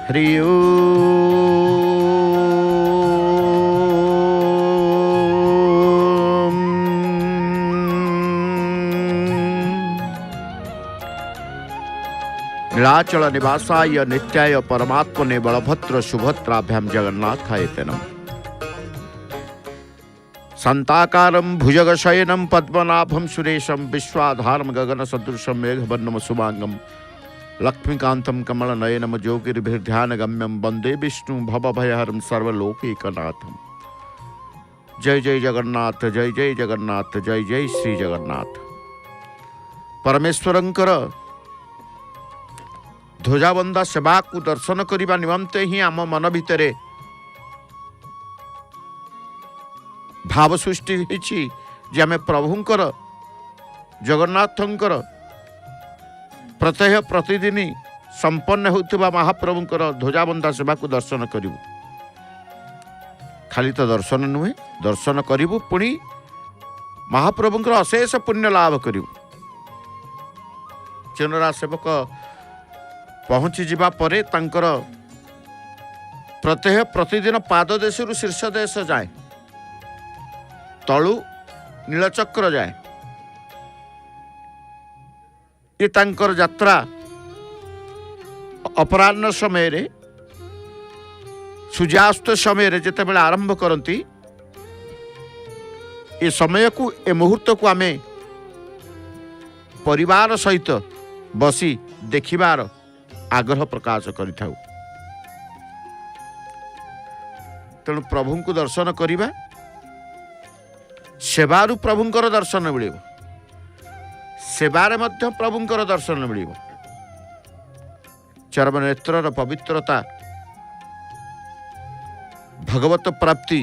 हरि ओम। नीलाचल निवासाय नित्याय परमात्मने बलभद्र सुभद्राभ्याम जगन्नाथाय ते नमः। शांताकारं भुजगशयनं पद्मनाभं सुरेशं विश्वाधारं गगनसदृशं मेघवर्णं शुभांगं लक्ष्मीकान्तं कमलनयनं योगिर्भिर्ध्यानगम्यं वन्दे विष्णु भवभयहरं सर्वलोकैकनाथं। जय जय जगन्नाथ, जय जय जगन्नाथ, जय जय श्री जगन्नाथ। परमेश्वरंकर ध्वजाबंधा सेवा को दर्शन करने निमंते ही आम मन भितर भाव सृष्टि होइछि जे आमे प्रभुंकर जगन्नाथंकर प्रत्यह प्रतिदिन संपन्न होउथिबा महाप्रभुंकर ध्वजाबंधा सेवा को दर्शन करिबु। खाली तो दर्शन नुहे, दर्शन करिबु पुणी महाप्रभुंकर अशेष पुण्य लाभ करिबु। चेनरा सेवक पहुँची जिबा परे तांकर प्रत्यह प्रतिदिन पाद देशरु शीर्ष देश जाए, तलु नीलचक्र जाए। ये तांकर यात्रा अपराह्न समय रे सूर्यास्त समय रे जेते बेला आरंभ करती, ये समय को ए मुहूर्त को आमे परिवार सहित बसी देखिबार आग्रह प्रकाश करिथाउ। तेणु प्रभु को दर्शन करिबा, सेवारु प्रभुंकर दर्शन मिलिब, सेवारे मध्य प्रभुंकर दर्शन मिलिब। चरम नेत्रर पवित्रता, भगवत प्राप्ति,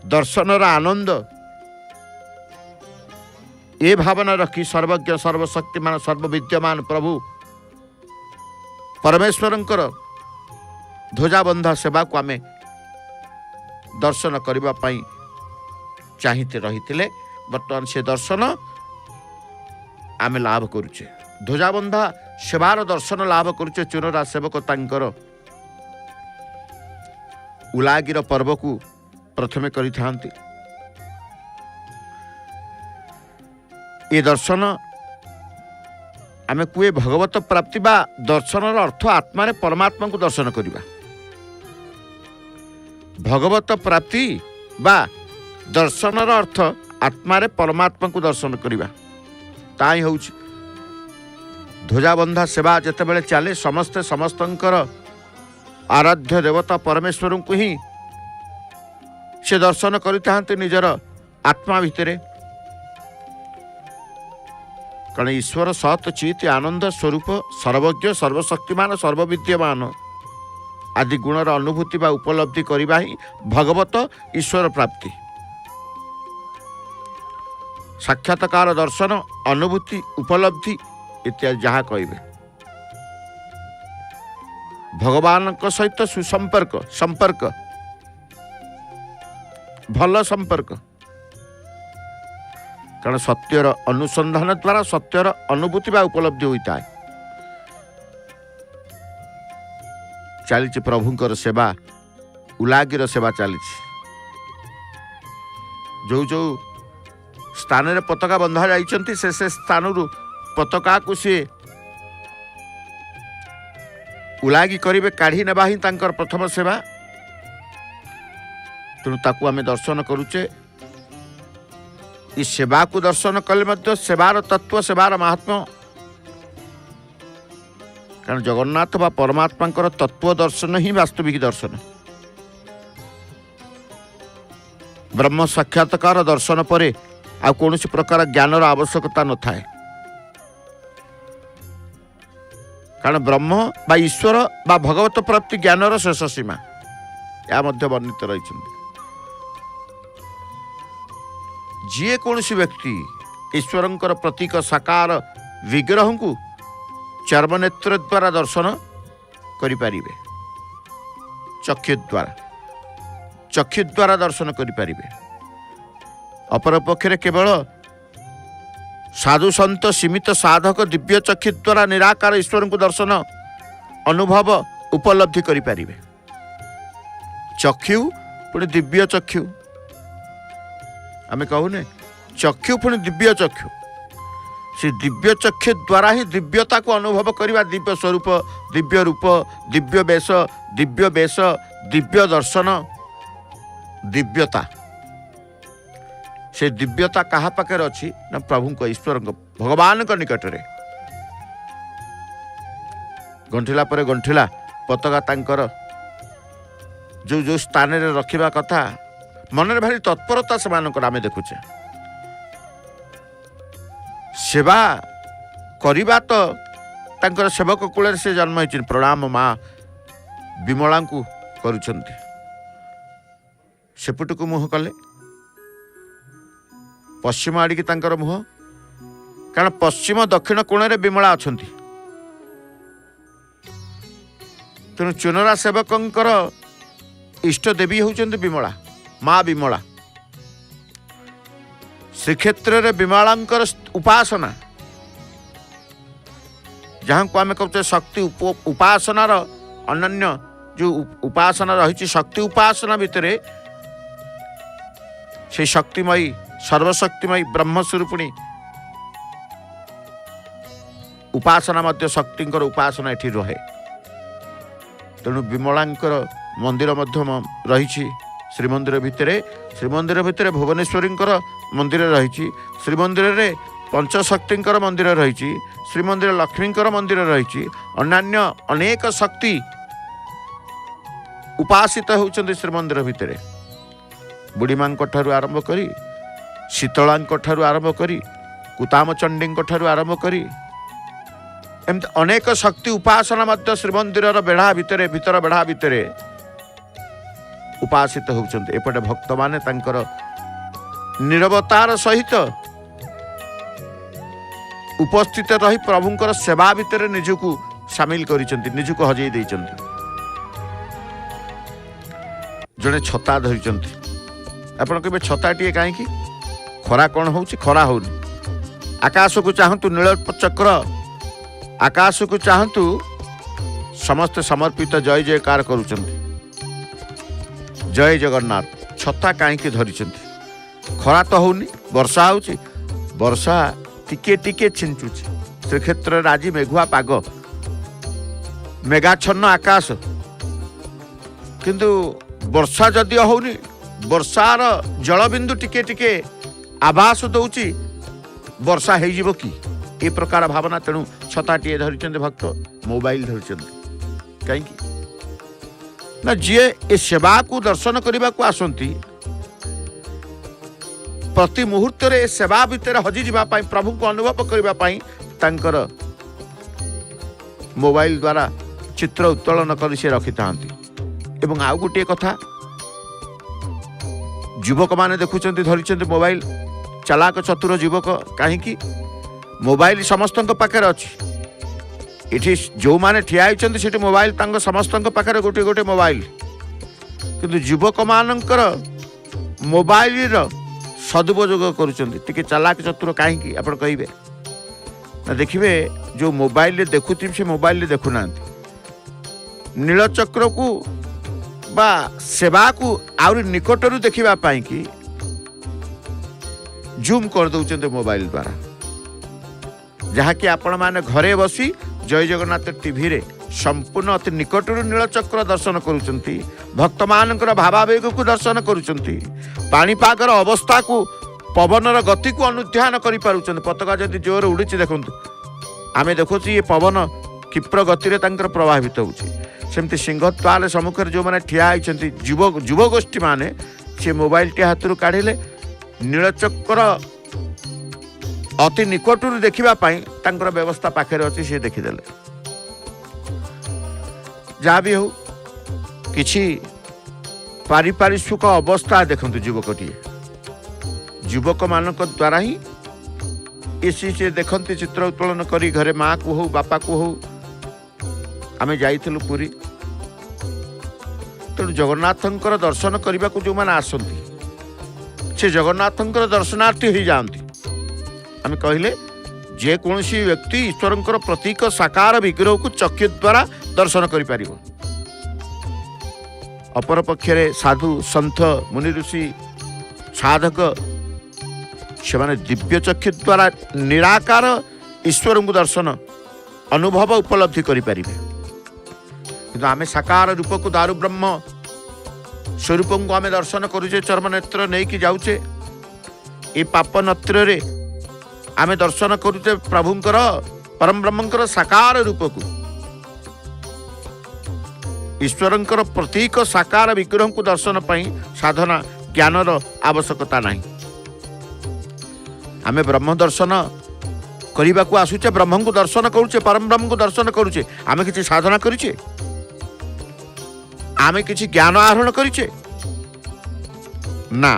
दर्शनर आनंद, ए भावना रखी सर्वज्ञ सर्वशक्तिमान सर्वविद्यमान प्रभु परमेश्वरंकर ध्वजाबंधा सेवा को आमे दर्शन करिबा पई चाहते रही। बर्तमान से दर्शन आमे लाभ करुचे, ध्वजाबंधा सेवार दर्शन लाभ करुचे। चुनरा सेवक तांकर उलागिर पर्व को प्रथमे करि थांती। ये दर्शन आमे कुए भगवत प्राप्ति बा दर्शनर अर्थ आत्मा रे परमात्मा को दर्शन करिबा। भगवत प्राप्ति बा दर्शनर अर्थ आत्मा रे परमात्मा को दर्शन करिबा। ताई होउछि ध्वजाबंधा सेवा जेते बेले चले समस्ते समस्तंकर आराध्य देवता परमेश्वर को ही से दर्शन करितांते निजर आत्मा भितरे। कारण ईश्वर सत चित आनंद स्वरूप सर्वज्ञ सर्वशक्तिमान सर्वविद्यमान आदि गुणर अनुभूति बा उपलब्धि करिबा ही भगवत ईश्वर प्राप्ति। साक्षात्कार दर्शन अनुभूति उपलब्धि इत्यादि जहाँ कहे भगवान सहित सुसंपर्क संपर्क भल संपर्क। कारण सत्यर अनुसंधान द्वारा सत्यर अनुभूति बा उपलब्धि होता है। चली प्रभुंकर सेवा, उलागिर सेवा चली। जो जो स्थान रे पताका बंधा जाइछंती से स्थान रु पताका को सी उलागी करिवे काढ़ी नेबा ही तांकर प्रथम सेवा। तेणु ताकू आमे दर्शन करुचे। इस सेवा को दर्शन कले मध्य सेवार तत्व सेवार महात्मा। कारण जगन्नाथ बा परमात्मा तत्व दर्शन ही वास्तविक दर्शन। ब्रह्म साक्षात्कार दर्शन परे आ कौन प्रकार ज्ञानर आवश्यकता न थाए। कारण ब्रह्म बा ईश्वर बा भगवत प्राप्ति ज्ञानर शेष सीमा या मध्य वर्णित रही। जी कौन व्यक्ति ईश्वरंकर प्रतीक साकार विग्रह को चर्मनेत्र द्वारा दर्शन करें, चक्षु द्वारा दर्शन करें। अपरपक्षे केवल साधु संत सीमित साधक दिव्य चक्षु द्वारा निराकार ईश्वर को दर्शन अनुभव उपलब्धि करें। चक्षु पुणी दिव्य चक्षु, आम कहूने चक्षु पुणी दिव्य चक्षु, से दिव्य चक्षु द्वारा ही दिव्यता को अनुभव करवा। दिव्य स्वरूप, दिव्य रूप, दिव्य वेश, दिव्य दर्शन, दिव्यता। से दिव्यता कहा पाखे अच्छी ना प्रभु को, ईश्वर भगवान को निकट में। गंठिला पर गंठिला पताका तांकर जो जो स्थान रे रखिबा कथा, मन भारी तत्परता से आम देखुचे। सेवा करिबा तो तांकर सेवक कूल से जन्म होइछ। प्रणाम माँ विमला को करुछंती। सेपट को मुह कले, पश्चिम आड़िकी तांकर मुह, कारण पश्चिम दक्षिण कोण रे विमला अछंती। तेणु चुनरा सेवकंकर इष्ट देवी होउछंती विमला, माँ विमला। श्रीक्षेत्र रे विमलांकर उपासना, जहाँ को आम कहते शक्ति उपासनार अनन्य जो उपासना रही, शक्ति उपासना भितर से शक्तिमयी सर्वशक्तिमयी ब्रह्मस्वरूपिणी उपासना मध्य शक्तिंकर उपासना एठी रहे। तेणु विमलांकर मंदिर मध्य रही। श्रीमंदिर भितर भुवनेश्वरींकर मंदिर रही। श्रीमंदिर रे पंचशक्तिंकर मंदिर रही। श्रीमंदिर लक्ष्मींकर मंदिर रही। अन्यान्य अनेक शक्ति उपासित होउछन्ति श्रीमंदिर भितर। बुढ़ी माँ ठारू आरंभ करी, शीतला ठारू आरंभ करी, कुतामचंडी ठारू आरंभ करी, एमती अनेक शक्ति उपासना मध्य श्रीमंदिर बेढ़ा भितर, भीतर बेढ़ा भितर उपासित होउछन्ति। एपटे भक्त माने तांकर निरवतार सहित उपस्थित रही प्रभुंकर सेवा भितर निजको सामिल करिसन्ति, निजको हजेई दैछन्ति। जड़े छता धरिचंती। आपण कहबे छताटीए काहेकि? खरा कौन होउछि? खरा होउनि। आकाश को चाहतु नील चक्र, आकाश को चाहतु समस्त समर्पित जय जयकार करुचंती। जय जगन्नाथ। छता काहेकि धरिचंती? खरा तो होउनि, वर्षा होउछि, वर्षा टिके टिके छिंचुछि। श्रीक्षेत्र राजी मेघुआ पाग, मेघाच्छन्न आकाश, किंतु वर्षा जदि होउनि, वर्षार जलबिंदु टिके टिके आभास दौची वर्षा हो जिवो कि ए प्रकार भावना। तेणु छताटीए धरिचंद भक्त, मोबाइल धरिचंद कहीं ना जीए ए सेवा को दर्शन करने को आसंती, प्रति मुहूर्त रे सेवा भितर हजि जावाई, प्रभु को अनुभव करने तांकर मोबाइल द्वारा चित्र उत्तोलन कर से रखि थांती। एवं आउ गोटे कथा, युवक माने देखुचंती धरिचंती मोबाइल, चालाक चतुर युवक। कहीं मोबाइल समस्त पाखे अच्छी, इठी जो माने ठिया होइचंती सेठी मोबाइल तांको समस्त पाखे गोटे गोटे मोबाइल, किंतु युवक मानकर मोबाइल सदुपयोग करुचंती। टिके चालाक चतुर कहीं आप कहे ना, देखिए जो मोबाइल देखुथिबे से मोबाइल देखुना, नीलचक्र को बा सेवा को आउरी निकटरू देखिबा पाई कि जूम कर दउचंते मोबाइल द्वारा, जहा कि आपण माने घरे बसी जय जगन्नाथ टीवी रे संपूर्ण अति निकटरू नीलचक्र दर्शन करुचंती। भक्त मानकर भावावेग को दर्शन करुचंती। पाणीपागर अवस्था को, पवनर गति को अनुध्यान करि पारुचंती। पताका जदि जोर उड़ीची देखंतु, आमे देखुची ये पवन क्षिप्र गति रे तांकर प्रभावित होउची। सेमती सिंहद्वार सम्मुखें जो मैंने ठिया होती युवगोष्ठी माने से मोबाइल टी हाथ काढ़िले, नीलचक्र अति निकटू देखा व्यवस्था पाखे अच्छी सी देखीदे। जहाँ भी हो किसी पारिपार्श्विक अवस्था देखते युवकटीए, युवक मान द्वारा ही इसी से देखते चित्र उत्तोलन करी घरे माँ को हो बापा को हो। आमे जाइथिलु पुरी, तेणु जगन्नाथंकर दर्शन करने को जो मैंने आसती से जगन्नाथंकर दर्शनार्थी हो जाती। आमे कहले जेकोसी व्यक्ति ईश्वर प्रतीक साकार विग्रह को चक्षु द्वारा दर्शन कर पारिबो। अपर पक्षरे साधु संत मुनि ऋषि साधक से माने दिव्य चक्षु द्वारा निराकार ईश्वर को दर्शन अनुभव उपलब्धि करि पारिबे। किंतु आमे साकार रूप को दारु ब्रह्म स्वरूप को आमे दर्शन करूचे, चर्म नेत्र नहीं कि जाऊचे। ये पाप नत्र रे आमे दर्शन करूचे प्रभुंकर परम ब्रह्मंकर साकार रूप को, ईश्वरंकर प्रतीक साकार विग्रह को दर्शन पाई साधना ज्ञानर आवश्यकता नहीं। आमे ब्रह्म दर्शन करने को आसुचे, ब्रह्म को दर्शन करुचे, परम ब्रह्म को दर्शन करुचे। आमे किसी साधना करिचे, आमे किसी ज्ञान आहरण करिचे ना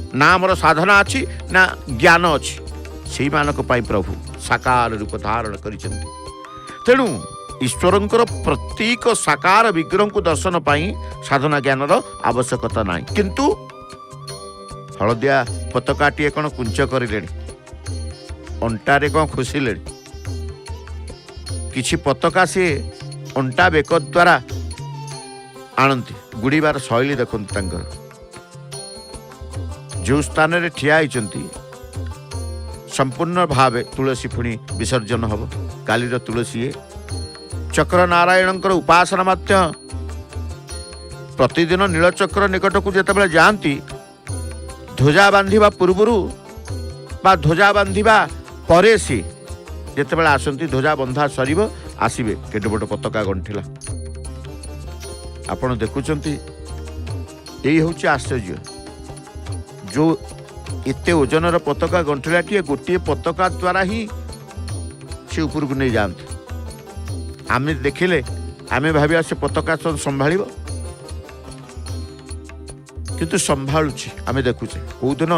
ना हमर साधना अच्छी ना ज्ञान अच्छी। से मानक पाई प्रभु साकार रूप धारण करिसेंति। तेणु ईश्वरंकर प्रतीक साकार विग्रह को दर्शन पाई साधना ज्ञानर आवश्यकता नहीं। किंतु हलदिया पताकाटीए कौन कुंच करे, अंटारे कौन खुशिले, किछि पताका से अंटा बेक द्वारा आणती। गुड़ीबार शैली देखते जो स्थान रे ठिया होती संपूर्ण भावे तुलसी पुणी विसर्जन हम। कालीर तुलसी चक्र नारायण उपासना मध्य प्रतिदिन नीलचक्र निकट को जिते जाती ध्वजा बांधिबा पूर्वरु बा ध्वजा बांधिबा परे सी जिते आसती ध्वजा बंधा सरीब आसबे केटे बड़ पताका गंठिला। आपण देखुंत यही हूँ आश्चर्य, जो एते ओजनर पताका गंठिलाटी गोटे पताका द्वारा ही से ऊपर को नहीं जाते। आमे देखिले आमे भाविया से पताका संभाल, किंतु संभालुची आमे देखुचे कौ दिन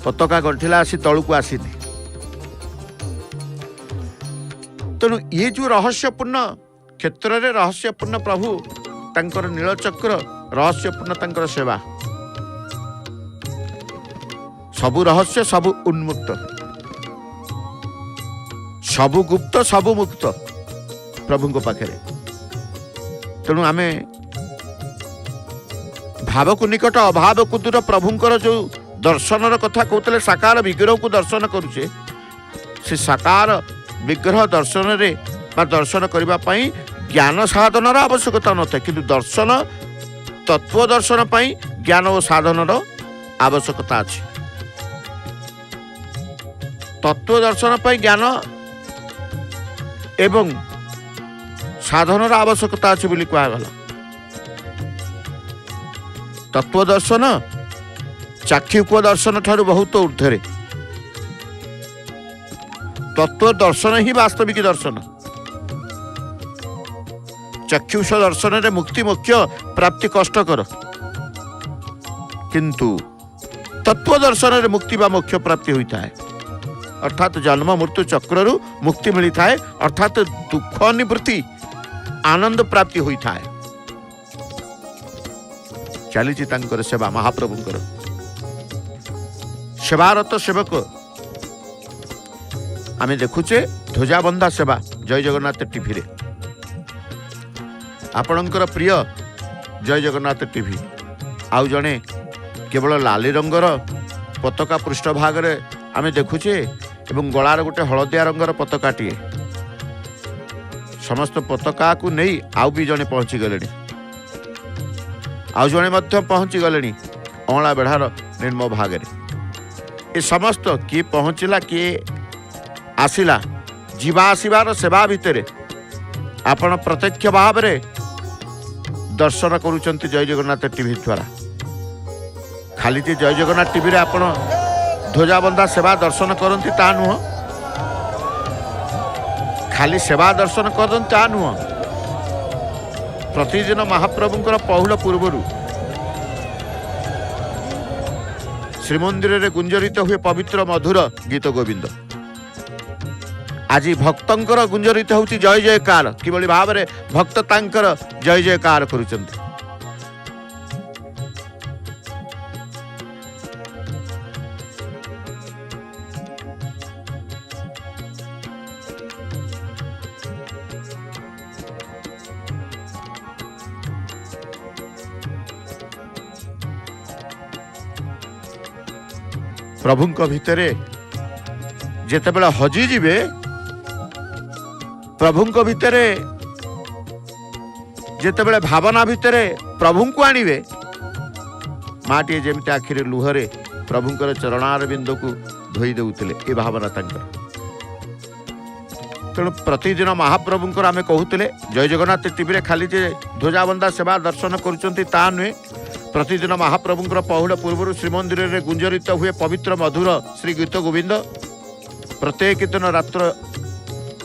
पताका गंठिला आसी तलू को आसीनी। तेणु ये जो रहस्यपूर्ण क्षेत्र रे रहस्यपूर्ण प्रभु तांकर नीलचक्र रहस्यपूर्ण तांकर सेवा, सबु रहस्य सबु उन्मुक्त, सबु गुप्त सबु मुक्त प्रभु को पाखे। तेणु आमे भाव को निकट अभाव को दूर प्रभुंकर जो दर्शन कथा कहते साकार विग्रह को दर्शन करुचे, से साकार विग्रह दर्शन रे बा दर्शन करबा पई ज्ञान साधनर आवश्यकता न था, किंतु दर्शन तत्व दर्शन पई ज्ञान और साधनर आवश्यकता अछि। तत्व दर्शन पई ज्ञान एवं साधनर आवश्यकता अछि बोली कहा गला। तत्व दर्शन चाक्षुक दर्शन ठारू बहुत ऊर्ध्वरे। तत्व दर्शन ही वास्तविक दर्शन। चक्षुष दर्शन रे मुक्ति मोक्ष प्राप्ति कष्टकर, किंतु तत्व दर्शन रे मुक्ति बा मोक्ष प्राप्ति होता है। अर्थात जन्म मृत्यु चक्रु मुक्ति मिलता है, अर्थात दुख निवृत्ति आनंद प्राप्ति होता है। चली सेवा महाप्रभुंकर सेवारत सेवक आमे देखुचे ध्वजाबंधा सेवा जय जगन्नाथ टीवी रे। आपणकर प्रिय जय जगन्नाथ टीवी आउ जड़े केवल लाली रंगर पताका पृष्ठभाग रे आमे देखुचे एवं गलार गोटे हलदिया रंगर पताकाटीए। समस्त पताका को नहीं आउ भी जड़े पहुंची गले, आउ जड़े पहुंची गले अँला बेढ़ार निर्म भाग रे। ये समस्त किए पहुंचला किए आसिला जीवा आसबार सेवा भितर आपण प्रत्यक्ष भाव रे दर्शन करुचंती जय जगन्नाथ टीवी द्वारा। खाली जय जगन्नाथ टीवी रे आपण ध्वजाबंधा सेवा दर्शन करती ता नुह, खाली सेवा दर्शन करते ता नुह। प्रतिदिन महाप्रभुंकर पहुल पूर्वरु श्रीमंदिर रे गुंजरित हुए पवित्र मधुर गीत गोविंद। आज भक्तंकर गुंजरित होउची जय जयकार, किभली भाव रे भक्त तांकर जय जयकार करुचंती। प्रभुंक भितरे जेतेबेले हजि जिवे प्रभुंक भितरे जेतेबेले भावना भितरे प्रभुंकु आनिबे माटी जेमती आखिरे लुहरे प्रभुंकर चरणार बिंदु को धोई देउतिले ए भावना तांकर तेणु प्रतिदिन महाप्रभुंकर आमे कहूतिले जय जगन्नाथ टीवी रे खाली जे ध्वजाबंधा सेवा दर्शन करुचंती ता नुहे प्रतिदिन महाप्रभुंकर पहुड़ पूर्व श्रीमंदिर रे गुंजरित हुए पवित्र मधुर श्री गीत गोविंद प्रत्येक दिन रात्र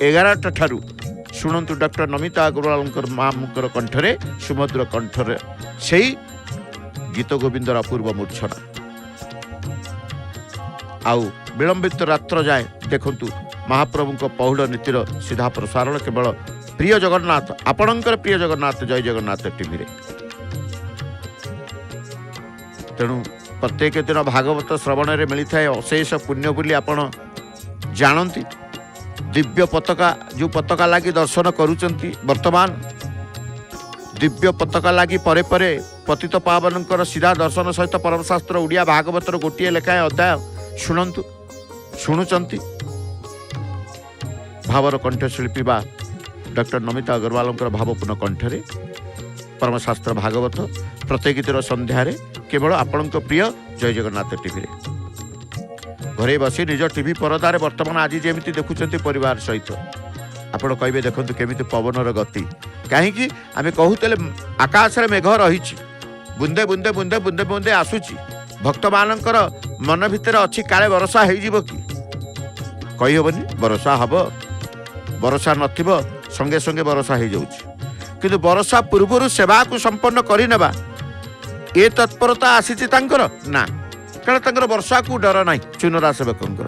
11टा ठारू शुणु डॉक्टर नमिता अग्रवाल मामकर कंठरे सुमधुर कंठरे से गीत गोविंदर अपूर्व मूर्छना आउ विलंबित रात्र जाए देखंतु महाप्रभु पहुड़ नीतिर सीधा प्रसारण केवल प्रिय जगन्नाथ आपणकर प्रिय जगन्नाथ जय जगन्नाथ टीवी रे तेणु प्रत्येक दिन भागवत श्रवण में मिलता है अशेष पुण्य बोली आपण जानती दिव्य पताका जो पताका लगी दर्शन करुचंती वर्तमान दिव्य पताका लगी परे परे पतित पावनकर सीधा दर्शन सहित परमशास्त्र ओडिया भागवतर गोटे लेखाएं अध्याय शुणु शुणुचंती भावर कंठशिल्पी बा डॉक्टर नमिता अग्रवाल भावपूर्ण कंठरे परमशास्त्र भागवत प्रत्येक दिन संध्यारे केवल आपण प्रिय जय जगन्नाथ टीवी रे घरे बसी निज टीवी परदार वर्तमान आज जमी देखुं परिवार सहित आपण कहे देखो केमी पवनर गति कहीं आम कहते आकाश में मेघ रही बुंदे बुंदे बुंदे बुंदे बुंदे आसूची भक्त मानकर मन भितर अच्छी काले वर्षा हो कि कहीहबनी वर्षा हम वर्षा नथिबो संगे संगे वर्षा हो जाउछि किंतु वर्षा पूर्व सेवा को संपन्न करनेबा ए तत्परता आसीछि तांकर ना कारण तांकर वर्षा को डर नाही चुनरा सेवकंकर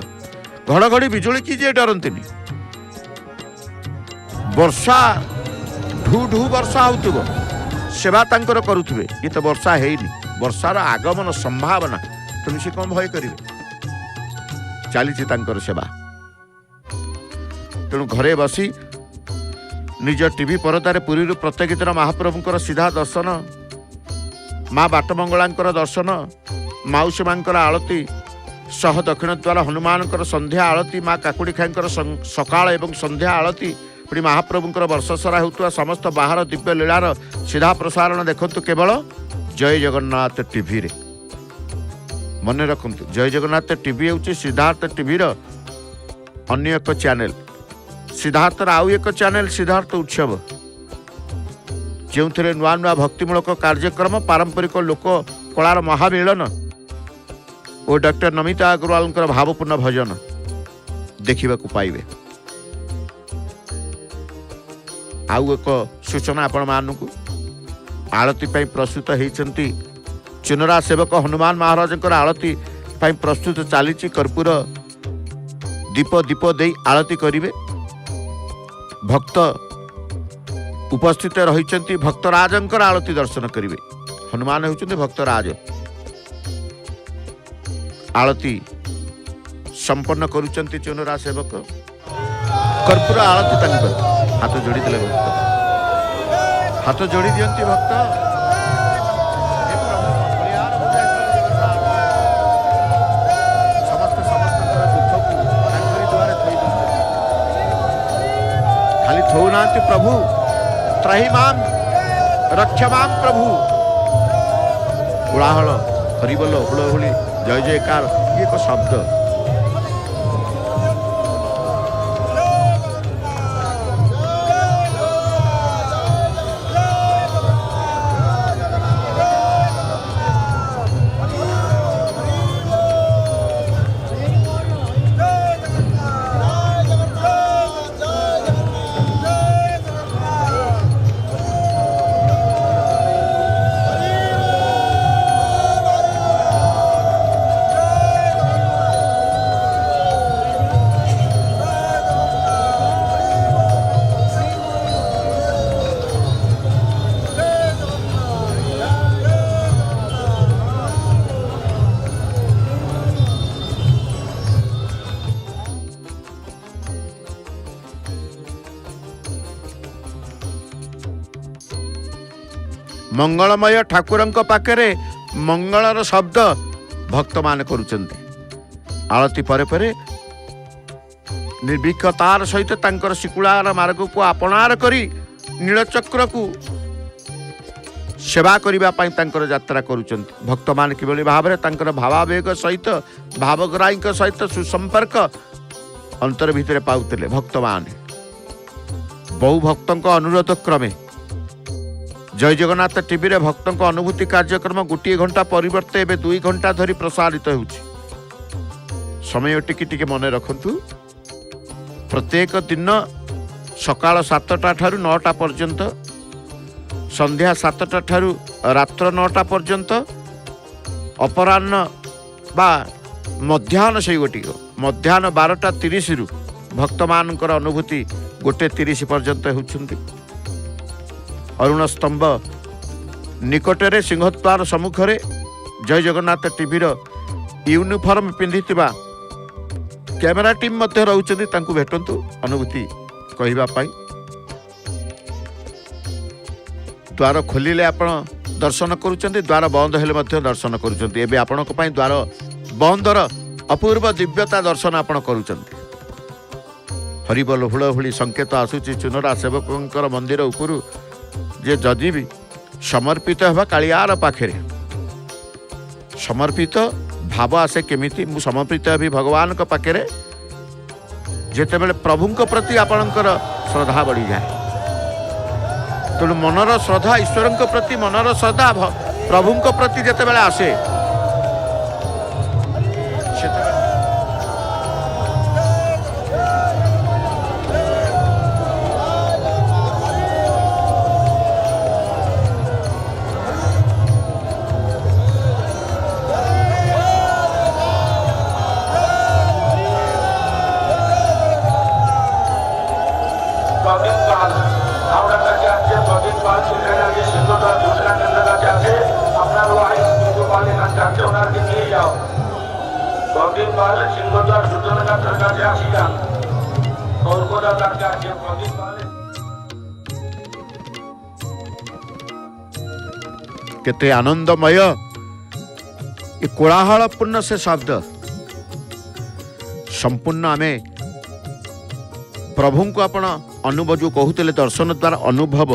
घड़घड़ी बिजुली की जे डरंतिनी वर्षा ढू ढू वर्षा होउतबो सेवा तांकर करुथबे ये तो वर्षा हेइनी वर्षार आगमन संभावना तुम से कौन भय करिवे चली तांकर सेवा तेणु घरे बसी निज टीवी परदारे पुरी प्रत्येक दिन महाप्रभुंकर सीधा दर्शन माँ बाटमंगलांकर दर्शन माउसी मांकर आलती सह दक्षिण द्वार हनुमानकर संध्या आलती माँ काकुड़ी खाईंकर सकाळ एवं संध्या आलती पुणी महाप्रभुंकर वर्ष सारा होता समस्त बाहर दिव्य लीलार सीधा प्रसारण देखंतु केवल जय जगन्नाथ टीवी रे मन रखंतु जय जगन्नाथ टीवी हूँ सिद्धार्थ टीवी अन्य एक चैनल सिद्धार्थ आउ एक चैनल सिद्धार्थ उत्सव जो नुआ नुआ भक्तिमूलक कार्यक्रम पारंपरिक लोक कलार महामिलन और डॉक्टर नमिता अग्रवाल भावपूर्ण भजन देखा पाइबे आउ एक सूचना आपण मानक आलती प्रस्तुत होती चुनरा सेवक हनुमान महाराज आलती प्रस्तुत चली कर्पूर दीप दीप दे आलती करिवे भक्त उपस्थित रही भक्तराजंकर आलती दर्शन करिवे हनुमान होउछन्ति भक्तराज आलती संपन्न करुचंती चुनरा सेवक कर्पूर आलती तंकर हाथ जोड़ी देले भक्त हाथ जोड़ी दियंती भक्त खाली थोनांति प्रभु त्राहिमाम रक्षमाम प्रभु कोलाहल हरिबोल हुलहुली जय जयकार ये एक शब्द मंगलमय ठाकुर पाखे मंगलर शब्द भक्त मान करुचंते आळती परे परे निर्भीकतार सहित तांकर शिकुଳାର मार्ग को अपनार करी नीलचक्र को सेवा करबा पई तांकर यात्रा करूचंती। भक्त मान किबळी भाबरे तांकर भावावेग सहित भावग्राहीक सहित सुसंपर्क अंतर भितरे पाउतले। भक्त मान बहु भक्तों अनुरोध क्रमे जय जगन्नाथ टीवी रे भक्तों अनुभूति कार्यक्रम गोटे घंटा परिवर्ते एवं 2 घंटा धरी प्रसारित होउछि। समय टिके मन रखंतु। प्रत्येक दिन सकाळ 7टा ठारू 9टा पर्यंत, संध्या 7टा ठारू रात्र 9टा पर्यंत, अपराह्न बा मध्याह्न से गोटी मध्याह्न 12:30 रु भक्त मानकर अनुभूति 1:30 पर्यंत होउछंती। अरुण स्तंभ निकटरे सिंहद्वार सम्मुखरे जय जगन्नाथ टीवी यूनिफॉर्म पिंधिथिबा कैमेरा टीम मध्य रहउछंती। तांकु भेटंतु अनुभूति कहिबा पाई। द्वार खोलिले आपण दर्शन करूछंती, द्वार बंद हेले मध्य दर्शन करूछंती। एबे आपणक पाई द्वार बंदर अपूर्व दिव्यता दर्शन आपण करूछंती। हरिबोल हुळहुळी संकेत आसुची चुनरा सेवकंकर मंदिर उपरु जे जदि भी समर्पित हेबा कालियार पाखरे समर्पित भाव आसे केमिति मु समर्पित हेबी भगवान को पाखरे जेते बेले प्रभु को प्रति आपणकर श्रद्धा बढ़ी जाए। तेणु मनर श्रद्धा ईश्वर को प्रति मनर श्रद्धा प्रभु को प्रति जेते बेले आसे केते आनंदमय ये कोलाहलपूर्ण से शब्द संपूर्ण आमे प्रभु को आपण अनुभव जो कहते दर्शन द्वारा अनुभव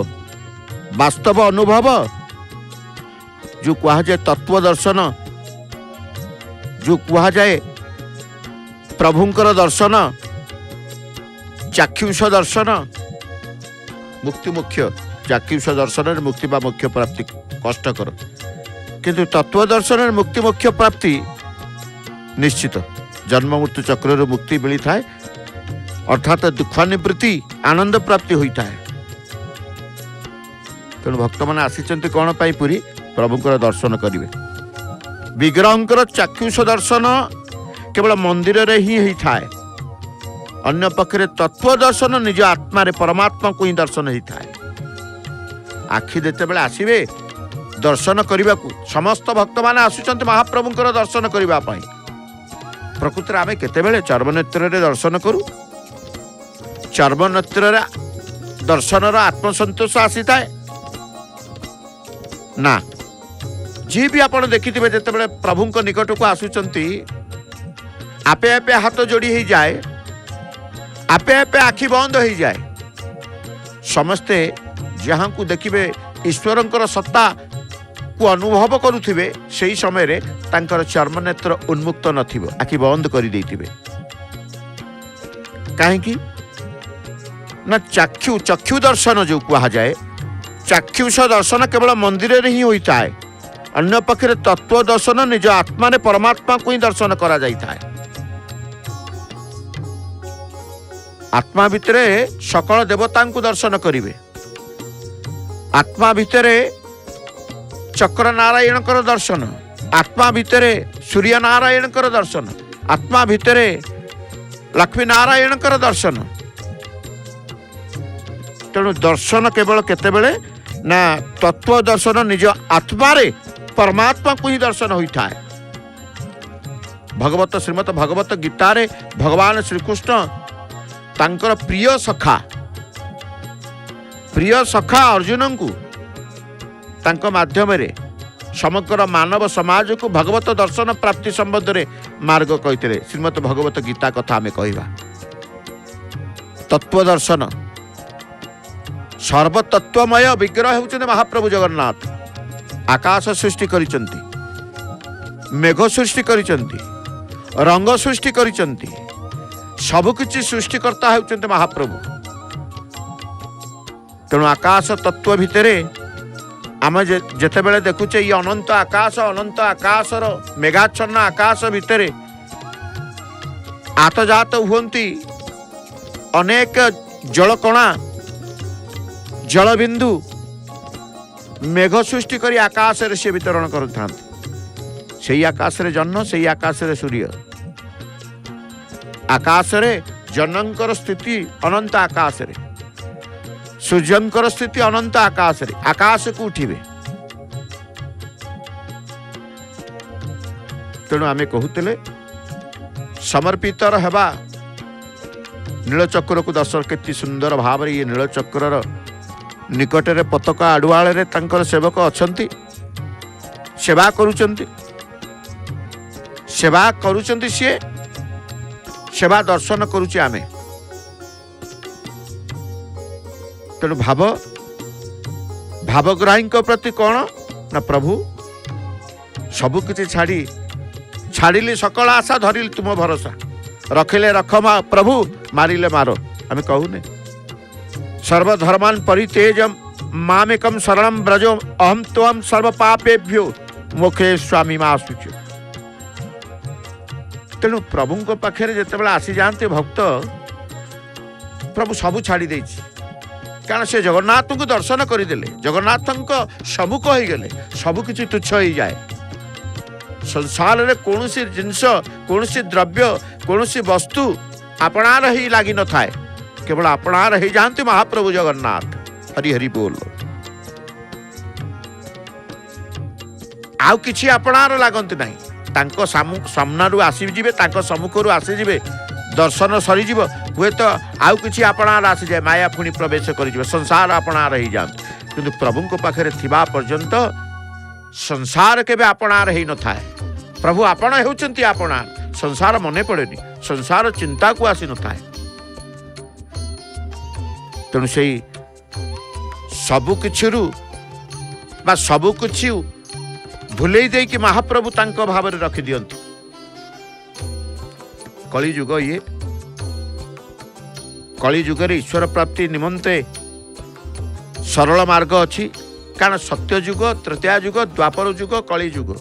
वास्तव अनुभव जो कहा जाए तत्व दर्शन जो कहा जाए प्रभुंकर दर्शन चाक्षुष दर्शन मुक्ति मुख्य चाक्षुष दर्शन मुक्ति बा मुख्य प्राप्ति कष्टकर किंतु तत्व दर्शन मुक्ति मुख्य प्राप्ति निश्चित जन्म मृत्यु चक्र मुक्ति मिली थाए अर्थात दुखानिवृत्ति आनंद प्राप्ति होता है। तेणु भक्त मैंने आसी कौन पाई पुरी प्रभुंकर दर्शन करेंगे। विग्रहंकर चाक्षुष दर्शन केवल मंदिर रे ही होता है, अन्य पक्षरे तत्व दर्शन निज आत्मा रे परमात्मा को ही दर्शन होता है। आखि देते बेले आसीबे दर्शन करने को समस्त भक्त मैंने आसुचंत महाप्रभुंकर दर्शन करने। प्रकृति आम केतेबेले चर्मनेत्र रे दर्शन करूँ, चर्मनेत्र दर्शन आत्मसंतोष आसी थाए ना। जी भी आप देखिथे जिते प्रभु निकट को आसुचंती आपे आपे हाथ जोड़ी हो जाए, आपे आपे आखि बंद हो जाए। समस्ते जहाँ को देखिए ईश्वरंकर सत्ता को अनुभव करुथिबे सेही समय रे तांकर चर्मनेत्र उन्मुक्त नथिबो, आखि बंद कर देथिबे। काहेकि ना चक्षु दर्शन जो कहा जाए, चाक्षुष दर्शन केवल मंदिर रे ही होता है, अन्य पक्षरे तत्व दर्शन निज आत्मा ने परमात्मा को ही दर्शन करा जाता है। आत्मा भितरे सकल देवता को दर्शन करिवे, आत्मा भितरे चक्र नारायण कर दर्शन, आत्मा भितरे सूर्य नारायण कर दर्शन, आत्मा भितरे लक्ष्मी नारायण कर दर्शन। तेणु दर्शन केवल केतेबेले ना तत्व दर्शन निज आत्मा रे परमात्मा को ही दर्शन होता है। भगवत श्रीमद भगवत गीता रे भगवान श्रीकृष्ण तांकर प्रिय सखा अर्जुन को तांको माध्यम रे समग्र मानव समाज को भगवत दर्शन प्राप्ति संबंध रे मार्ग कही श्रीमद भगवत गीता कथा आम कहवा तत्व दर्शन सर्वतत्वमय विग्रह होउछन्ति महाप्रभु जगन्नाथ। आकाश सृष्टि करिसंति, मेघ सृष्टि करिसंति, रंग सृष्टि करिसंति, सबकिछि सृष्टिकर्ता होउछन्ति महाप्रभु। तेणु आकाश तत्व भितरे आम जेतेबेले देखुचे ये अनंत आकाशर मेघाच्छन्न आकाश भितरे आतजात हुअन्ति अनेक जलकणा जलबिंदु मेघ सृष्टि करी आकाश रे से वितरण करथान। सेही आकाश रे जन्न, सेही आकाश रे सूर्य, आकाश रे जनंकर स्थिति अनंत आकाश रे, सूर्यंकर स्थिति अनंत आकाश रे। आकाश को उठिबे। तेणु आमे कहूतले समर्पित हेबा नीलचक्र को दर्शन। केते सुंदर भाव ये नीलचक्र निकटरे पताका आडुआल रे तांकर सेवक अछंती, सेवा करूचंती, सेवा करूचंती, सी सेवा दर्शन करूचे आमे। तेणु भावग्राही प्रति कौन ना प्रभु सबु किछि छाड़िली सकल आशा धरिली तुम भरोसा, रखिले रख प्रभु मारिले मारो। आम कहूने सर्वधर्मान परित्यज मामेकम शरणं ब्रजो अहम त्वं सर्व पापेभ्यो मोक्षे स्वामी मा शुचि। तेणु प्रभु को पाखे जिते आसी जाते भक्त प्रभु सबू छाड़ी देछि, कारण से जगन्नाथ को दर्शन करदेले, जगन्नाथ सबुक हो गले, सबकि तुच्छ हो जाए। संसार रे कौन सी जिनस, कौन सी द्रव्य, कौन सी वस्तु अपनार ही लगी न थाए, केवल अपनार ही जानते महाप्रभु जगन्नाथ। हरि हरि बोल। आउ किछि अपनार लागंती नहीं, तांको सामनारू आसी जिवे, तांको सम्मुखरू आसी जिवे, दर्शन सरी जीव, हुए तो आउ किछि अपनार आसी जाए, माया पुणी प्रवेश करि जिवे, संसार अपनार ही जानते। किंतु प्रभु को पाखरे थिबा पर्यंत संसार केबे अपनार ही न थाए। प्रभु आपण हेउचंती अपनार, संसार मने पड़ेनी, संसार चिंता को आसी न थाए। तेणु से सबु किछिरु बा सबु किछि भूलेई दे कि महाप्रभु तांको भाव रे रखि दियंती। कली युग ये कली युग रे ईश्वर प्राप्ति निमंते सरल मार्ग अछि, कारण सत्य युग, तृतीया युग, द्वापर युग, कली युग,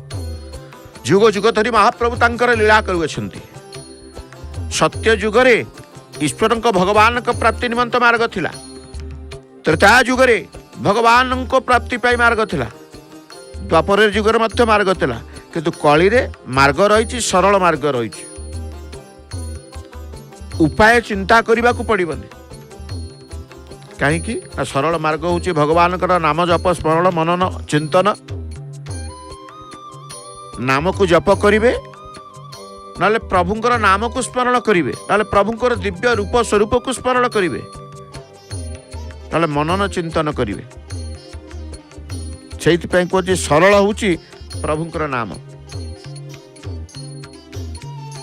जुग जुग धरी महाप्रभु तांकर लीला करुछंती। सत्य युग रे ईश्वर भगवान को प्राप्ति निमंत मार्ग थिला, त्रेता युग रे भगवान को प्राप्ति पाई मार्ग थिला, द्वापर युग रे मध्य मार्ग थिला, किंतु कली रे मार्ग रही, सरल मार्ग रही। उपाय चिंता करने को पड़बनी, कहीं सरल मार्ग हूँ भगवान नाम जप स्मरण मनन चिंतन। नाम को जप करिवे, नाले प्रभुंकर नाम को स्मरण करिवे, नाले प्रभुंकर दिव्य रूप स्वरूप को स्मरण करिवे, नाले मनन चिंतन करिवे। सेइथिपई कहछि सरल होउछि प्रभुंकर नाम,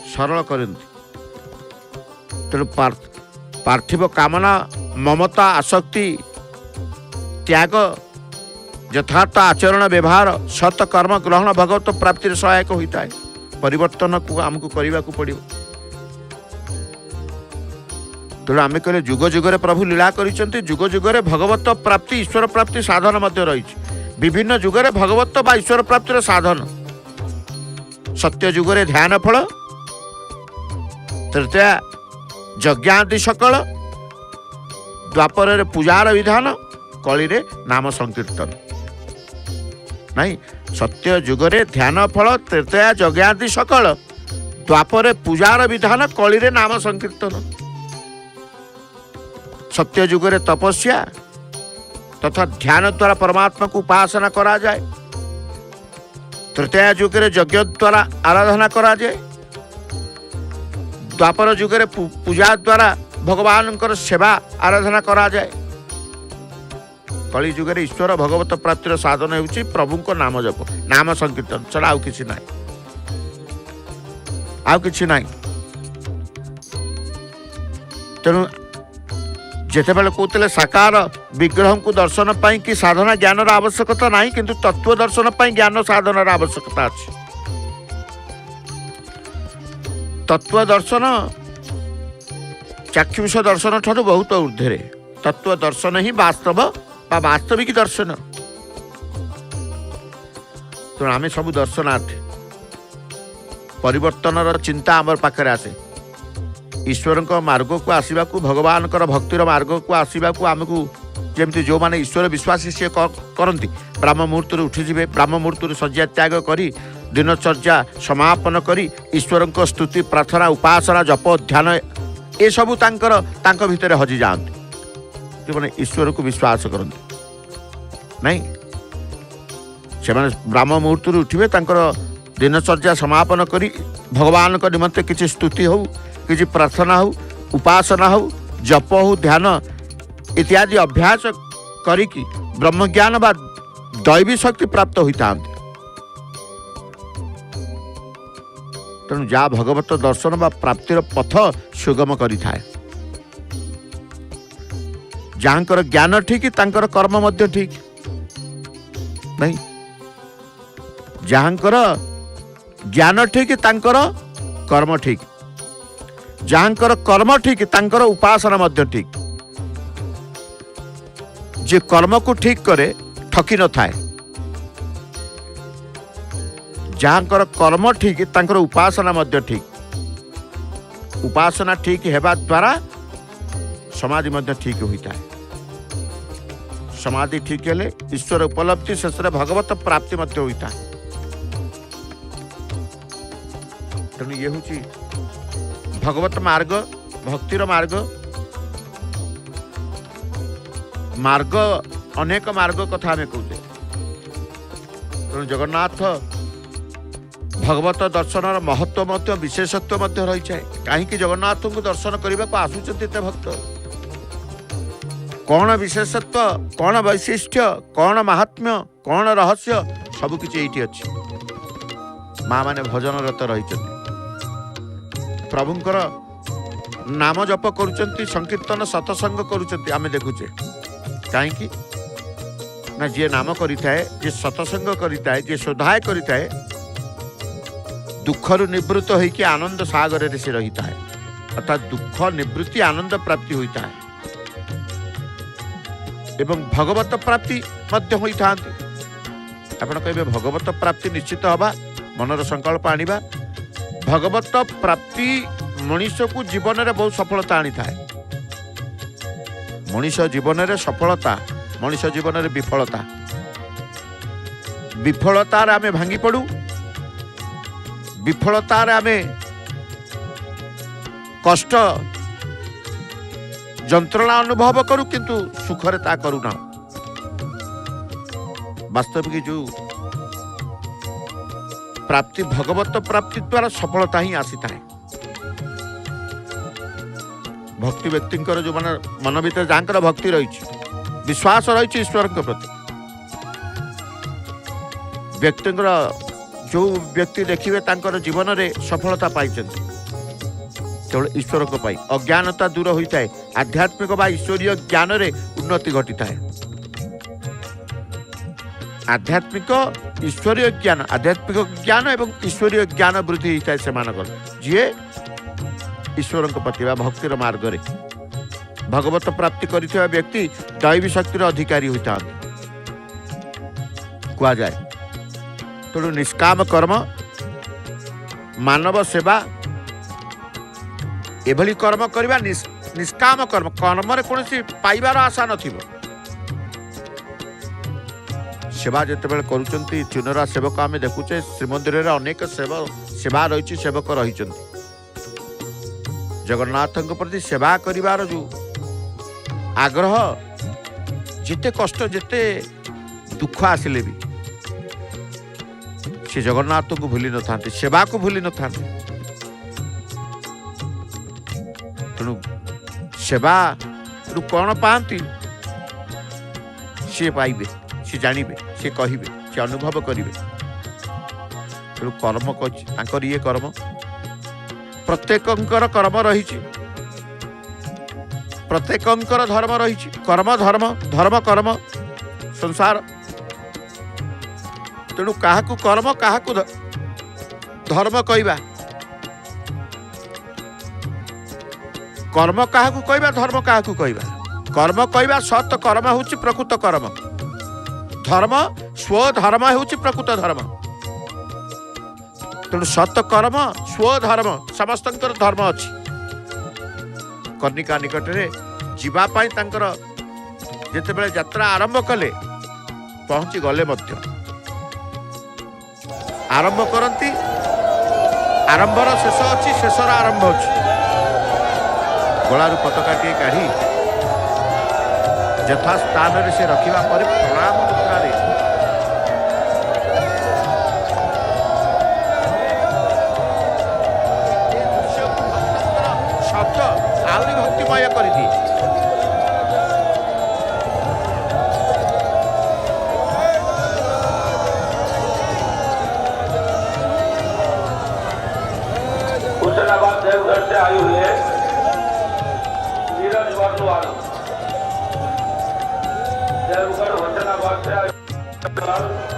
सरल करंती। तेणु पार्थिव कामना, ममता, आसक्ति त्याग, यथार्थ आचरण व्यवहार, सत कर्म ग्रहण भगवत प्राप्ति सहायक होता है। परिवर्तन को आमको करने को पड़ो। तेणु आम कहले जुग जुगरे प्रभु लीला करिसेंती, जुग जुगरे भगवत प्राप्ति ईश्वर प्राप्ति साधन मध्य रही। विभिन्न जुगरे भगवत बा ईश्वर प्राप्तिर साधन। सत्य जुगरे ध्यान फल, तृतीया यज्ञादि सकल, द्वापर पूजार विधान, कली रे नाम संकीर्तन। नहीं, सत्य जुगरे ध्यान फल, तृतीया यज्ञादि सकल, द्वापर पूजार विधान, कली रे नाम संकीर्तन। सत्य जुगरे तपस्या तथा ध्यान द्वारा परमात्मा को उपासना करा जाए, तृतीया जुगरे यज्ञ द्वारा आराधना करा जाए, द्वापर जुगरे पूजा द्वारा भगवान सेवा आराधना करा जाए। कली जुगरे ईश्वर भगवत प्राप्तिर साधन होउछि प्रभु को नाम जप, नाम संकीर्तन छड़ा आउ किछि नाही। आउ किछि नाही। तेणु जेतेबेले कहते साकार विग्रह को दर्शन पाई कि साधना ज्ञान आवश्यकता नहीं, किंतु तत्व दर्शन पाई ज्ञान साधनार आवश्यकता अछि। तत्व दर्शन चाक्षुष दर्शन ठारू बहुत ऊर्ध्वे। तत्व दर्शन ही वास्तव बा वास्तविक दर्शन। तो आम सब दर्शनार्थी परिवर्तन चिंता आम पाखे आसे। ईश्वर मार्ग को आसवा भगवान भक्तिर मार्ग को आसवा आमको जमी जो मैंने ईश्वर विश्वासी सी करती ब्राह्म मुहूर्त उठिजे, ब्राह्म मुहूर्त शଯ୍ୟା त्याग करी दिनचर्या समापन करी ईश्वर स्तुति प्रार्थना उपासना जप ध्यान ये सबू भितर हजि जाती। जो मैंने ईश्वर को विश्वास करते नहीं से ब्राह्म मुहूर्त उठिबे दिनचर्या समापन करी भगवान को निमंते किसी स्तुति हो, किसी प्रार्थना हो, उपासना हो, जप हो, ध्यान इत्यादि अभ्यास करिकी ब्रह्मज्ञान बा दैवी शक्ति प्राप्त होता। तेणु जहाँ भगवत दर्शन बा प्राप्तिर पथ सुगम करि थाए। जहाँकर ज्ञान ठीक तांकर कर्म मध्य ठीक नहीं। जहाँकर ज्ञान ठीक तांकर कर्म ठीक, जहाँकर कर्म ठीक तांकर उपासना मध्य ठीक। जे कर्म को ठीक करे ठकी न थाए, जहाँकर कर्म ठीक तांकर उपासना मध्य ठीक। उपासना ठीक हेबा द्वारा समाधि मध्य ठीक होता है। समाधि ठीक हेले ईश्वर उपलब्धि शेष भगवत प्राप्ति मध्य होता है। तेणु ये हूँ भगवत मार्ग, भक्तिर मार्ग। मार्ग अनेक मार्ग कथा आम कहते। तेणु जगन्नाथ भगवत दर्शन महत्व विशेषत्व रही है। कहीं जगन्नाथ को दर्शन करने को आसुचंती भक्त, कौन विशेषत्व, कौन वैशिष्ट्य, कौन महात्म्य, कौन रहस्य सबकि ये अच्छी। माँ मैंने भजनरत रही प्रभुंकर नाम जप करुचंती, संकीर्तन सतसंग करुचंती आमे देखुचे। कहीं ना जी नाम करिथाए, जे सतसंग करिथाए, जे शोधाय करिथाए दुखरु निवृत्त होइके आनंद सागर रे से रहिता है। अर्थात दुख निवृत्ति आनंद प्राप्ति होता है एवं भगवत प्राप्ति मध्य होता। आपण कहे भगवत प्राप्ति निश्चित हवा, मनर संकल्प आनिबा। भगवत प्राप्ति मनुष्य को जीवन में बहुत सफलता आनी थाए। मनुष्य जीवन में सफलता, मनुष्य जीवन में विफलता, विफलतार आमे भांगी पड़ू, विफलतार आमे कष्ट जंत्रणा अनुभव करू, किंतु सुखरे ता करू ना। वास्तविक जो प्राप्ति भगवत प्राप्ति द्वारा सफलता ही आसी थाए। भक्ति व्यक्ति जो मन भीतर जहाँ भक्ति रही, विश्वास रही ईश्वर के प्रति, व्यक्ति जो व्यक्ति देखिए जीवन में सफलता पाई केवल ईश्वर को पाई। अज्ञानता दूर होता है, आध्यात्मिक बा ईश्वरीय ज्ञान रे उन्नति घटी थाए। आध्यात्मिक ईश्वरीय ज्ञान, आध्यात्मिक ज्ञान एवं ईश्वरीय ज्ञान वृद्धि होता है से जी ईश्वर प्रति भक्तिर मार्ग रे भगवत प्राप्ति करिଥିବା व्यक्ति दैवी शक्तिर अधिकारी होता कहा जाए। तेणु निष्काम कर्म, मानव सेवा एभली कर्म करवा निष्काम कर्म। कर्म रे कौन पाइबार आशा नथिबो। सेवा जितेबाला करुचंती चुनरा सेवक आम देखुचे श्रीमंदिर रे अनेक सेवा रही, सेवक रही। जगन्नाथ प्रति सेवा करिवार जो आग्रह, जिते कष्ट जिते दुख आसिले भी से जगन्नाथ को भूली न था, सेवा को भूली न था। तेणु सेवा रु कौन पाती सी पाइबे, सी जानवे, सी कहे, सी अनुभव करेंगे। तेणु कर्म कर ये कर्म प्रत्येकंकर कर्म रही, प्रत्येकंकर धर्म रही, कर्म धर्म धर्म कर्म संसार। तेणु क्या कर्म क्या धर्म कहवा, कर्म क्या कहवा धर्म क्या कहवा। कर्म कहवा सत कर्म हूँ प्रकृत कर्म, धर्म स्वधर्म हूँ प्रकृत धर्म। तेणु सत कर्म स्वधर्म समस्त धर्म अच्छी। कर्णिका निकट में जीवापाई जितेबाला यात्रा आरंभ कले पहुंची गले आरंभ करती, आरंभर शेष अच्छी, शेषर आरंभ अच्छी। गलारू पताकाटी काढ़ी यथा स्थान से रखा पर प्रणाम मुद्रारे शब्द आहरी भक्तिमय कर दिए। हुसैनाबाद देवघर से आए हुए नीरज वर्णवाल, देवघर हुसैनाबाद से आए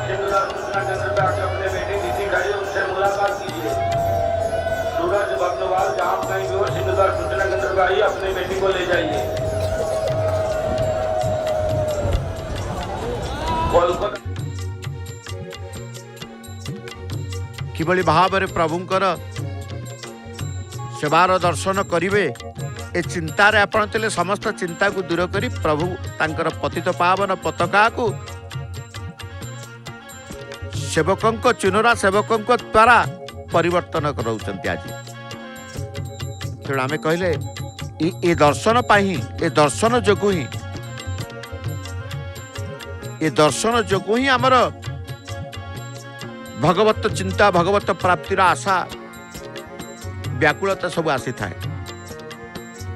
सिंगुलर सूचना केंद्र पे आकर अपने बेटी नीति खड़ी उनसे मुलाकात कीजिए। सूरज वर्णवाल जहाँ कहीं भी हो सिंगुलर सूचना केंद्र पे आइए, अपनी बेटी को ले जाइए। किभली भाव में प्रभुंकर सेवार दर्शन करिवे ए चिंतार आपण तेले समस्त चिंता को दूर करी प्रभु तांकर पतित पावन पताका को सेवकों चुनरा सेवकों द्वारा परिवर्तन कराउछन्ति। आज तेणु आमे कहले ए दर्शन पाही, ए दर्शन जोगु ही, ए दर्शन जोगु ही आमर भगवत चिंता भगवत प्राप्तिर आशा व्याकुलता सब आसी थाए।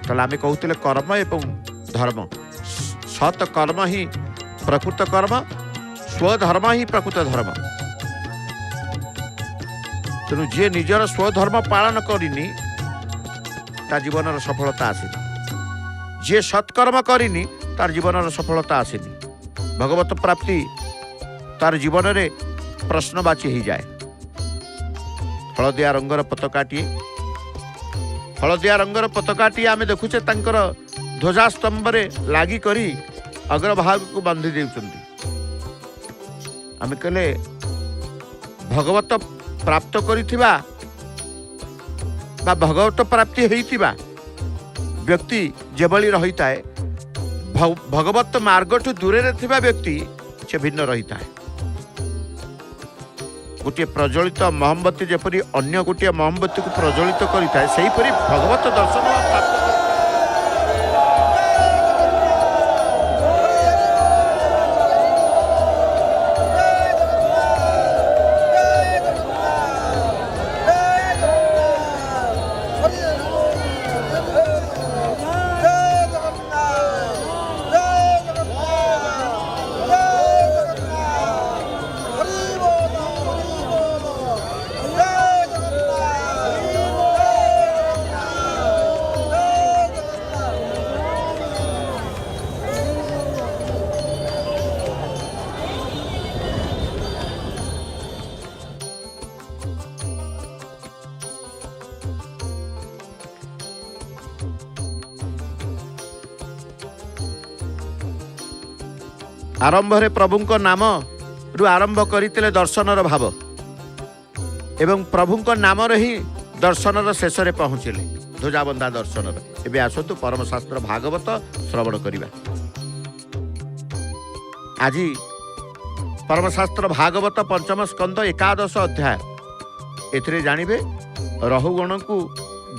ताले आमे कहूतिले कर्म एवं धर्म, सत कर्म ही प्रकृत कर्म, स्वधर्म ही प्रकृत धर्म। तेणु जे निजर स्वधर्म पालन करिनी तार जीवन सफलता आसेनी, जे सत्कर्म करिनी तार जीवन सफलता आसेनी। भगवत प्राप्ति तार जीवन में प्रश्नवाची हो जाए। हलदिया रंगर पताकाटी, हलदिया रंगर पताकाटी आम देखुचे तांकर ध्वजा स्तंभ लगी करी अग्रभाग को बांधी देउछन्ति। आम कहले भगवत प्राप्त करिथिबा बा भगवत प्राप्ति होइथिबा व्यक्ति जेभली रही थाए, भगवत मार्गठू दूरे थिबा व्यक्ति से भिन्न रही थाए। गोटे प्रज्वलित मोहम्बती जेपरी अन्य गोटे मोहम्बती को प्रज्वलित करिथाए, सेहीपरि भगवत दर्शन प्राप्त। आरंभ प्रभु नाम रु आरंभ करते दर्शनर भाव एवं प्रभु नाम ही दर्शनर शेष में पहुँचले ध्वजाबंधा दर्शनर। एवं आसतु परमशास्त्र भागवत श्रवण करवा। आज परमशास्त्र भागवत पंचम स्कंद 11 अध्याय एथिरे जानिबे रहुगण को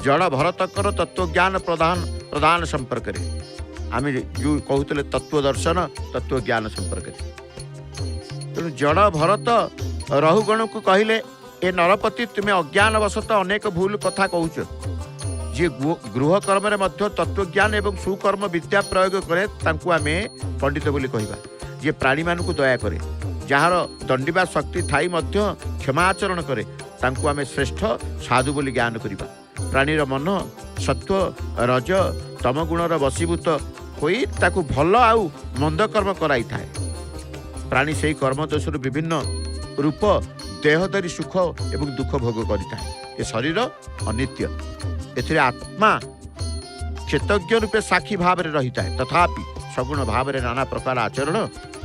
जड़ भरतकर तत्वज्ञान प्रदान संपर्क रे आम जो कहते तत्व दर्शन तत्व ज्ञान संपर्क। तेणु जड़ भरत रहुगण को कहले ए नरपति तुम्हें अज्ञानवशत अनेक भूल कथा कहूच। जी गृह कर्म तत्व ज्ञान एवं सुकर्म विद्या प्रयोग करे तांकु आमे पंडित बोली कहबा। जे प्राणी मानकु दया करे, जार दंडिबा शक्ति थाई मध्य क्षमाचरण करे तांकु आमे श्रेष्ठ साधु बोली ज्ञान करिबा। प्राणीर मन सत्व रज तम गुणर वशीभूत होई ताकू भल आउ मंद कर्म कराई थाए। प्राणी से कर्म दोष विभिन्न रूप देह धरी सुख एवं दुख भोग करिଥାଏ। ए शरीर अनित्य, एथिरे आत्मा चेतज्ञ रूपे साक्षी भाव में रही है, तथापि सगुण भाव में नाना प्रकार आचरण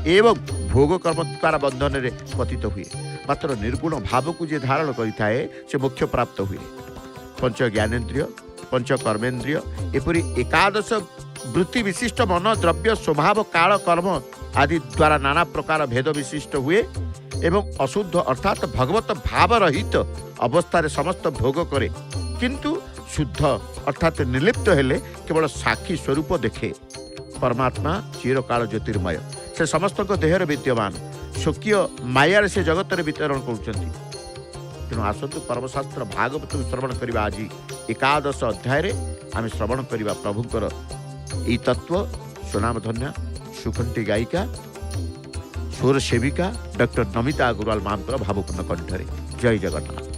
एवं भोग कर्मकार बंधन में पतित हुए। मात्र निर्गुण भाव को जे धारण करिଥାଏ से मोक्ष प्राप्त हुए। पंच ज्ञानेन्द्रिय पंच कर्मेन्द्रिय एपरी एकादश वृत्ति विशिष्ट मन द्रव्य स्वभाव काल कर्म आदि द्वारा नाना प्रकार भेद विशिष्ट हुए एवं अशुद्ध अर्थात भगवत भाव रहित अवस्था समस्त भोग करे, किंतु शुद्ध अर्थात निर्लिप्त हेले केवल साक्षी स्वरूप देखे। परमात्मा चिरकाल ज्योतिर्मय, से समस्त देहर विद्यमान, स्वकीय मायार से जगत वितरण करुँच। तेणु आसतु परमशास्त्र भागवत श्रवण करवा। आज एकादश अध्याय आम श्रवण करवा प्रभुंकर यही तत्व। सुनामधन्या सुखंटी गायिका स्वर सेविका डॉक्टर नमिता अग्रवाल मां भावपूर्ण कंठरे। जय जगन्नाथ।